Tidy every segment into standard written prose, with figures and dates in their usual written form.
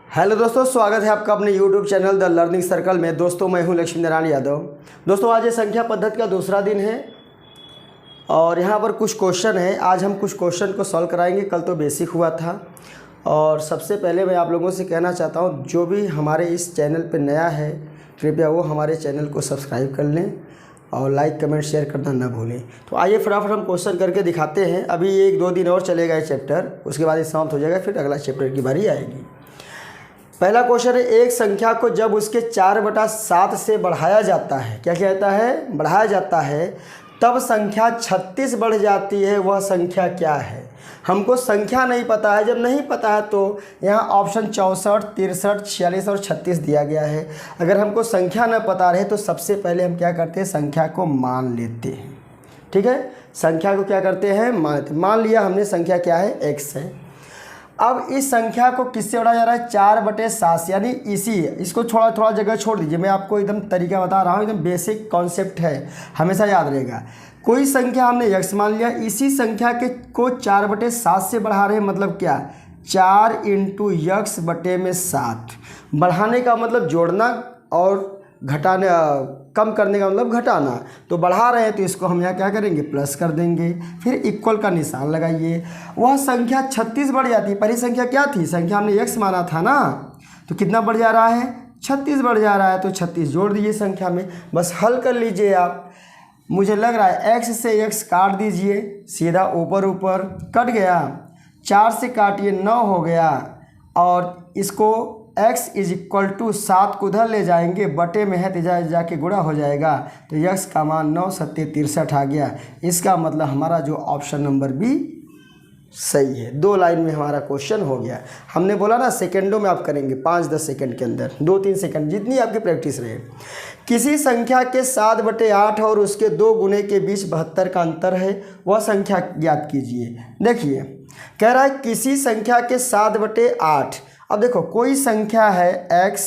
Hello दोस्तों, स्वागत है आपका अपने YouTube channel the learning circle में। दोस्तों मैं हूं लक्ष्मी नारायण यादव। दोस्तों आज ये संख्या पद्धति का दूसरा दिन है और यहां पर कुछ क्वेश्चन है। आज हम कुछ क्वेश्चन को सॉल्व कराएंगे। कल तो बेसिक हुआ था। और सबसे पहले मैं आप लोगों से कहना चाहता हूं, जो भी हमारे इस चैनल पर नया है कृपया वो हमारे चैनल को सब्सक्राइब कर लें और लाइक कमेंट शेयर करना ना भूलें। तो आइए फटाफट हम क्वेश्चन करके दिखाते हैं। अभी 1-2 दिन और चलेगा ये चैप्टर, उसके बाद ये समाप्त हो जाएगा, फिर अगला चैप्टर की बारी आएगी। पहला क्वेश्चन है, एक संख्या को जब उसके 4/7 से बढ़ाया जाता है, क्या कहता है, बढ़ाया जाता है, तब संख्या 36 बढ़ जाती है, वह संख्या क्या है। हमको संख्या नहीं पता है। जब नहीं पता है तो यहाँ ऑप्शन 64, 63, 46 और 36 दिया गया है। अगर हमको संख्या न पता रहे तो सबसे पहले हम क्या करते हैं, संख्या को मान लेते हैं। ठीक है, संख्या को क्या करते हैं, मान लिया हमने। संख्या क्या है, x है। अब इस संख्या को किससे बढ़ाया जा रहा है, 4/7 से, यानी इसको थोड़ा जगह छोड़ दीजिए। मैं आपको एकदम तरीका बता रहा हूँ, एकदम बेसिक कॉन्सेप्ट है, हमेशा याद रहेगा। कोई संख्या हमने x मान लिया, इसी संख्या को 4/7 से बढ़ा रहे हैं, मतलब क्या, 4 × x/7। बढ़ाने का मतलब जोड़ना और घटाने, कम करने का मतलब घटाना। तो बढ़ा रहे हैं तो इसको हम यहाँ क्या करेंगे, प्लस कर देंगे, फिर इक्वल का निशान लगाइए। वह संख्या 36 बढ़ जाती है। पहली संख्या क्या थी, संख्या हमने x माना था ना, तो कितना बढ़ जा रहा है, 36 बढ़ जा रहा है। तो 36 जोड़ दीजिए संख्या में, बस हल कर लीजिए आप। मुझे लग रहा है x से x काट दीजिए, सीधा ऊपर ऊपर कट गया, 4 से काटिए 9 हो गया, और इसको x = 7 को उधर ले जाएंगे, बटे में है तो जाके गुणा हो जाएगा। तो x का मान 9 × 7 = 63 आ गया। इसका मतलब हमारा जो ऑप्शन नंबर बी सही है। 2 लाइन में हमारा क्वेश्चन हो गया। हमने बोला ना सेकंडों में आप करेंगे, 5-10 सेकंड के अंदर, 2-3 सेकंड, जितनी आपकी प्रैक्टिस रहे। किसी संख्या के 7/8 और उसके 2 गुने के बीच 72 का अंतर है, वह संख्या ज्ञात कीजिए। देखिए कह रहा है किसी संख्या के 7/8। अब देखो कोई संख्या है x,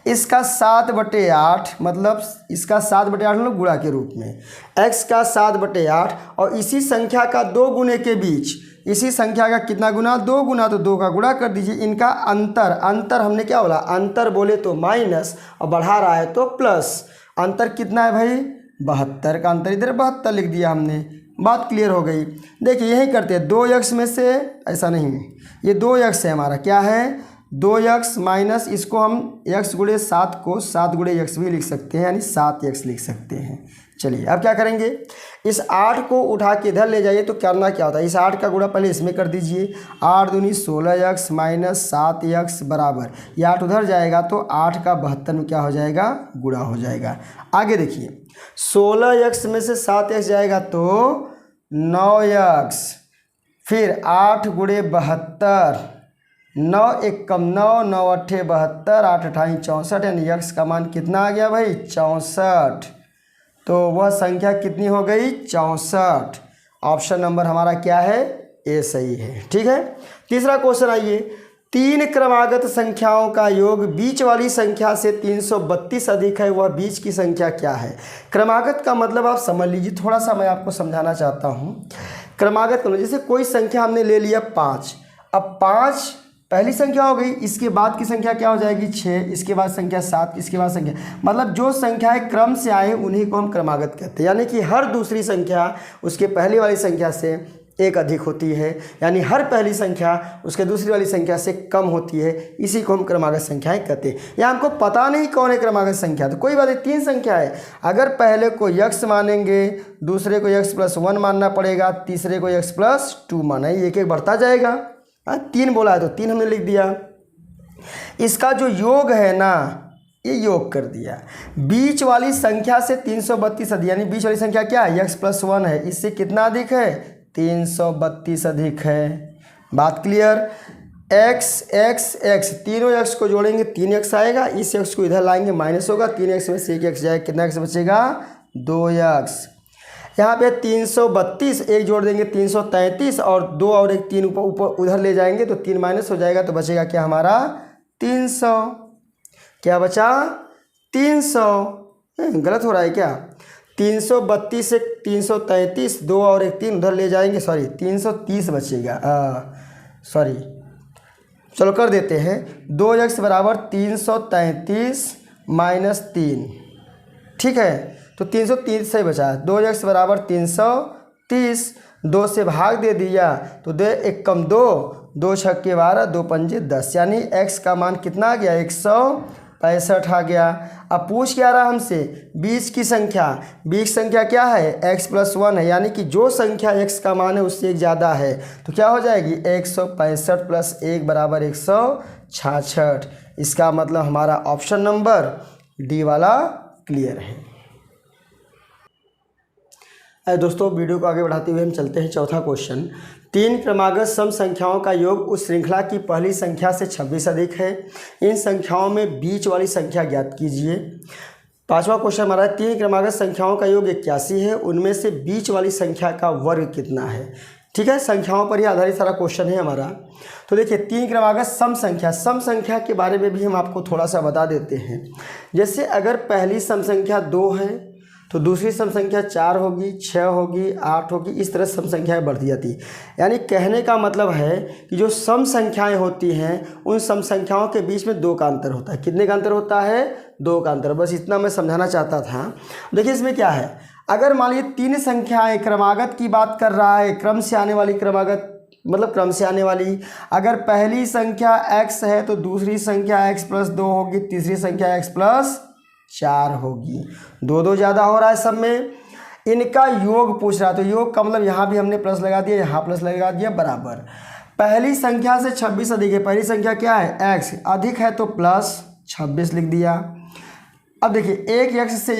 इसका 7/8 मतलब इसका 7/8 मतलब गुणा के रूप में, x का 7/8 और इसी संख्या का 2 गुने के बीच, इसी संख्या का कितना गुना, 2 गुना, तो 2 का गुणा कर दीजिए। इनका अंतर हमने क्या बोला, अंतर बोले तो माइनस, और बढ़ा रहा है तो प्लस। अंतर कितना है भाई, 72 का अंतर, इधर 72 लिख दिया हमने। बात क्लियर हो गई। देखिए यही करते हैं, 2x में से, ऐसा नहीं, ये 2x है हमारा, क्या है, 2x माइनस इसको हम x × 7 को 7 × x भी लिख सकते हैं, यानी 7x लिख सकते हैं। चलिए अब क्या करेंगे, इस 8 को उठा के इधर ले जाइए तो करना क्या होता है, इस 8 का गुणा पहले इसमें कर दीजिए। 8 दूनी 16x माइनस 7x बराबर, ये 8 उधर जाएगा तो 8 का 72 में क्या हो जाएगा, गुणा हो जाएगा। आगे देखिए 16x में से 7x जाएगा तो 9x, फिर 8 × 72, 9 × 1 = 9, 9 × 8 = 72, 8 × 8 = 64, यानी x का मान कितना आ गया भाई, 64। तो वह संख्या कितनी हो गई, 64। ऑप्शन नंबर हमारा क्या है, ए सही है। ठीक है, तीसरा क्वेश्चन आइए। 3 क्रमागत संख्याओं का योग बीच वाली संख्या से 332 अधिक है, वह बीच की संख्या क्या है। क्रमागत का मतलब आप समझ लीजिए, थोड़ा सा मैं आपको समझाना चाहता हूँ। क्रमागत का जैसे कोई संख्या हमने ले लिया 5, अब 5 पहली संख्या हो गई, इसके बाद की संख्या क्या हो जाएगी, 6, इसके बाद संख्या 7, इसके बाद संख्या, मतलब जो संख्याएं क्रम से आए उन्हीं को हम क्रमागत कहते हैं। यानी कि हर दूसरी संख्या उसके पहले वाली संख्या से 1 अधिक होती है, यानी हर पहली संख्या उसके दूसरी वाली संख्या से कम होती है, इसी को हम क्रमागत संख्याएं कहते हैं। या हमको पता नहीं कौन है क्रमागत संख्या, तो कोई बात नहीं, 3 संख्या है, अगर पहले को x मानेंगे, दूसरे को x + 1 मानना पड़ेगा, तीसरे को x + 2 माना है, एक एक बढ़ता जाएगा। 3 बोला है तो 3 हमने लिख दिया। इसका जो योग है ना, ये योग कर दिया। बीच वाली संख्या से 332 अधिक, यानी बीच वाली संख्या क्या है, x + 1 है, इससे कितना अधिक है, 332 अधिक है। बात क्लियर। x तीनों x को जोड़ेंगे 3x आएगा, इस x को इधर लाएंगे माइनस होगा, 3x में से 1x जाएगा, कितना x बचेगा, 2x। यहाँ पे 332, एक जोड़ देंगे 333, और 2 और 1 3 ऊपर उधर ले जाएंगे तो 3 माइनस हो जाएगा, तो बचेगा क्या हमारा 300। क्या बचा, 300। गलत हो रहा है क्या, 332 से 333, 2 और 1 3 उधर ले जाएंगे, सॉरी 330 बचेगा, सॉरी चलो कर देते हैं। 2x बराबर 333 माइनस 3, ठीक है। तो 330 से बचा, 2x बराबर 330, 2 से भाग दे दिया तो 2 एक कम 2, 2 छक्के 12, 2 पंजे 10, यानी x का मान कितना आ गया 165 आ गया। अब पूछ क्या रहा हमसे बीच की संख्या, बीच संख्या क्या है x + 1 है, यानी कि जो संख्या x का मान है उससे एक ज़्यादा है तो क्या हो जाएगी 165 + 1 बराबर 166। इसका मतलब हमारा ऑप्शन नंबर डी वाला क्लियर है। दोस्तों वीडियो को आगे बढ़ाते हुए हम चलते हैं चौथा क्वेश्चन। 3 क्रमागत सम संख्याओं का योग उस श्रृंखला की पहली संख्या से 26 अधिक है। इन संख्याओं में बीच वाली संख्या ज्ञात कीजिए। पांचवा क्वेश्चन हमारा 3 क्रमागत संख्याओं का योग 81 है, उनमें से बीच वाली संख्या का वर्ग कितना है। ठीक है, संख्याओं पर ही आधारित सारा क्वेश्चन है हमारा। तो देखिए 3 क्रमागत सम संख्या के बारे में भी हम आपको थोड़ा सा बता देते हैं। जैसे अगर पहली सम संख्या 2 है तो दूसरी सम संख्या 4 होगी, 6 होगी, 8 होगी, इस तरह सम संख्याएं बढ़ती जाती। यानी कहने का मतलब है कि जो सम संख्याएं होती हैं उन सम संख्याओं के बीच में 2 का अंतर होता है। कितने का अंतर होता है 2 का अंतर, बस इतना मैं समझाना चाहता था। देखिए इसमें क्या है, अगर मान लीजिए 3 संख्याएं क्रमागत की बात कर रहा है, क्रम से आने वाली क्रमागत मतलब क्रम से आने वाली, अगर पहली संख्या x है तो दूसरी संख्या x + 2 होगी, तीसरी संख्या x + 4 होगी। 2 ज़्यादा हो रहा है सब में, इनका योग पूछ रहा है। तो योग का मतलब यहाँ भी हमने प्लस लगा दिया, यहाँ प्लस लगा दिया, बराबर। पहली संख्या से 26 अधिक है, पहली संख्या क्या है x, अधिक है तो प्लस 26 लिख दिया। अब देखिए एक x से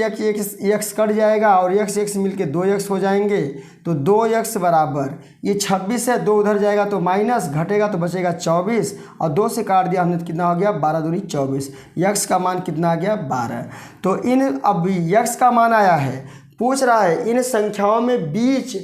x कट जाएगा और x मिलके 2x हो जाएंगे, तो 2x बराबर ये 26 है, 2 उधर जाएगा तो माइनस, घटेगा तो बचेगा 24 और 2 से काट दिया हमने तो कितना हो गया 12 दूनी 24, x का मान कितना आ गया 12। तो इन अभी x का मान आया है, पूछ रहा है इन संख्याओं में बीच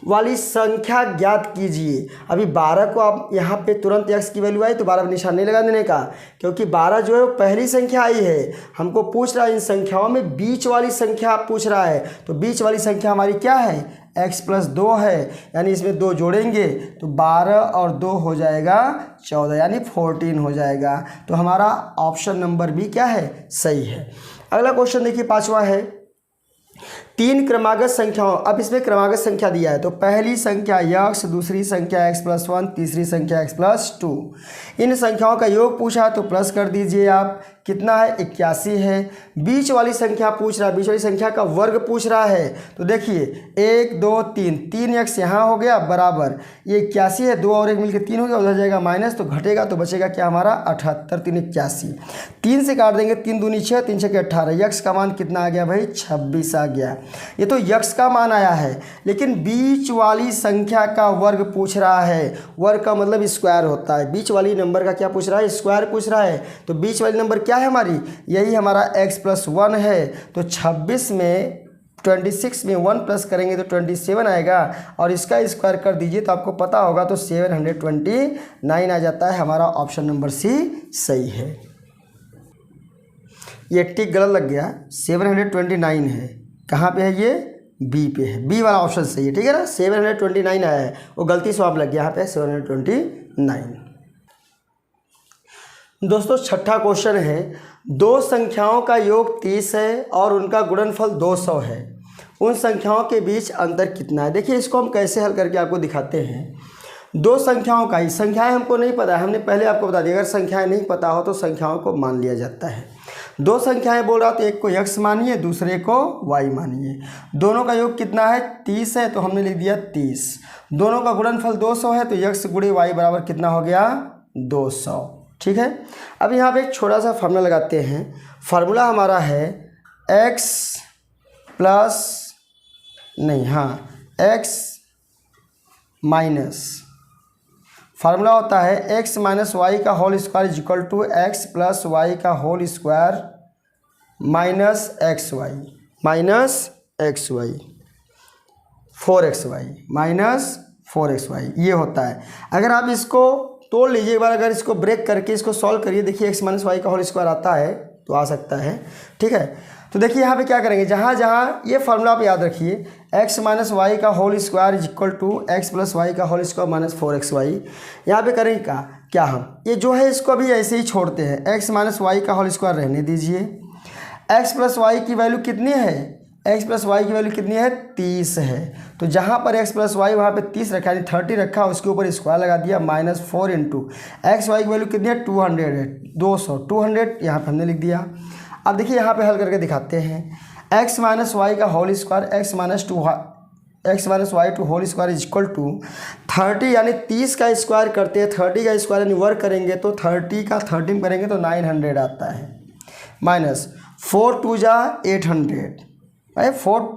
वाली संख्या ज्ञात कीजिए। अभी 12 को आप यहाँ पे तुरंत x की वैल्यू आई तो 12 पर निशान नहीं लगा देने का, क्योंकि 12 जो है वो पहली संख्या आई है। हमको पूछ रहा है इन संख्याओं में बीच वाली संख्या पूछ रहा है, तो बीच वाली संख्या हमारी क्या है x + 2 है, यानी इसमें 2 जोड़ेंगे तो 12 और 2 हो जाएगा 14, यानी 14 हो जाएगा। तो हमारा ऑप्शन नंबर भी क्या है सही है। अगला क्वेश्चन देखिए 5वां है 3 क्रमागत संख्याओं, अब इसमें क्रमागत संख्या दिया है तो पहली संख्या x, दूसरी संख्या x + 1, तीसरी संख्या x + 2, इन संख्याओं का योग पूछा तो प्लस कर दीजिए आप, कितना है 81 है। बीच वाली संख्या पूछ रहा है, बीच वाली संख्या का वर्ग पूछ रहा है, तो देखिए 1 2 3, 3x यहाँ हो गया बराबर, ये 81 है, 2 और 1 मिलकर 3 हो गया, उधर जाएगा माइनस तो घटेगा तो बचेगा क्या हमारा 78, 3 81, 3 से काट देंगे 3 दूनी 6, 3 6 18, x का मान कितना आ गया भाई 26 आ गया। ये तो x का मान आया है, लेकिन बीच वाली संख्या का वर्ग पूछ रहा है। वर्ग का मतलब स्क्वायर होता है, बीच वाली नंबर का क्या पूछ रहा है स्क्वायर पूछ रहा है। तो बीच वाली नंबर क्या है हमारी, यही हमारा x + 1 है। तो 26 में 26 में 1 प्लस करेंगे तो 27 आएगा और इसका स्क्वायर कर दीजिए तो आपको पता होगा तो 729 आ जाता है। हमारा ऑप्शन नंबर सी सही है। ये टिक गलत लग गया, 729 है, कहाँ पे है ये बी पे है, बी वाला ऑप्शन सही है, ठीक है ना। 729 आया है, वो गलती से आप लग गया यहाँ पे 729। दोस्तों छठा क्वेश्चन है 2 संख्याओं का योग 30 है और उनका गुणनफल 200 है, उन संख्याओं के बीच अंतर कितना है। देखिए इसको हम कैसे हल करके आपको दिखाते हैं। 2 संख्याओं का, संख्याएं हमको नहीं पता है, हमने पहले आपको बता दिया, अगर संख्याएं नहीं पता हो तो संख्याओं को मान लिया जाता है। 2 संख्याएं बोल रहा तो एक को x मानिए, दूसरे को y मानिए। दोनों का योग कितना है 30 है, तो हमने लिख दिया 30। दोनों का गुणनफल 200 है तो x × y बराबर कितना हो गया 200, ठीक है। अब यहाँ पे एक छोटा सा फार्मूला लगाते हैं। फार्मूला हमारा है x माइनस, फार्मूला होता है x - y का whole square equal to x + y का whole square minus xy 4xy minus 4xy, ये होता है। अगर आप इसको तोड़ लीजिए एक बार, अगर इसको ब्रेक करके इसको सॉल्व करिए, देखिए x - y का होल स्क्वायर आता है तो आ सकता है, ठीक है। तो देखिए यहाँ पे क्या करेंगे, जहाँ जहाँ ये फार्मूला आप याद रखिए, x - y का whole square equal to x + y का होल स्क्वायर माइनस 4xy। यहाँ पे करेंगे क्या, क्या हम ये जो है इसको अभी ऐसे ही छोड़ते हैं, एक्स माइनस वाई का होल स्क्वायर रहने दीजिए। एक्स प्लस वाई की वैल्यू कितनी है, एक्स प्लस वाई की वैल्यू कितनी है 30 है। तो जहाँ पर एक्स प्लस वाई वहाँ पे 30 रखा यानी 30 रखा, उसके ऊपर स्क्वायर लगा दिया -4 इंटू एक्स वाई की वैल्यू कितनी है 200 है, 200 यहाँ पे हमने लिख दिया। अब देखिए यहाँ पे हल करके दिखाते हैं, एक्स माइनस वाई का whole square x minus y to whole square is equal to 30 यानी 30 का स्क्वायर करते हैं, 30 का स्क्वायर यानी वर्क करेंगे तो 30 का 13 करेंगे तो 900 आता है, माइनस 4 2 जा 800 भाई 4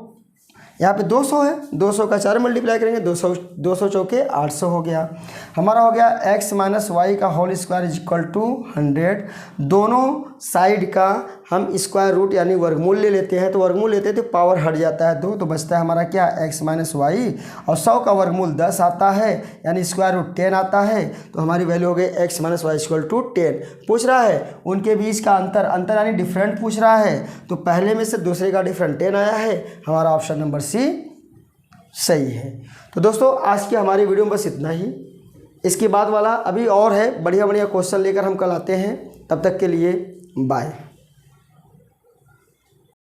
यहाँ पे 200 है, 200 का 4 मल्टीप्लाई करेंगे 200 चौके 800 हो गया। हमारा हो गया एक्स माइनस वाई का whole square is equal to 100। दोनों साइड का हम स्क्वायर रूट यानी वर्गमूल ले लेते हैं, तो वर्गमूल लेते हैं तो पावर हट जाता है 2, तो बचता है हमारा क्या एक्स माइनस वाई, और 100 का वर्गमूल 10 आता है यानी स्क्वायर रूट 10 आता है, तो हमारी वैल्यू हो गई x minus y equal to 10। पूछ रहा है उनके बीच का अंतर यानी डिफरेंट पूछ रहा है, तो पहले में से दूसरे का डिफरेंट 10 आया है, हमारा ऑप्शन नंबर सी सही है। तो दोस्तों आज की हमारी वीडियो में बस इतना ही, इसके बाद वाला अभी और है, बढ़िया बढ़िया क्वेश्चन लेकर हम कल आते हैं, तब तक के लिए बाय।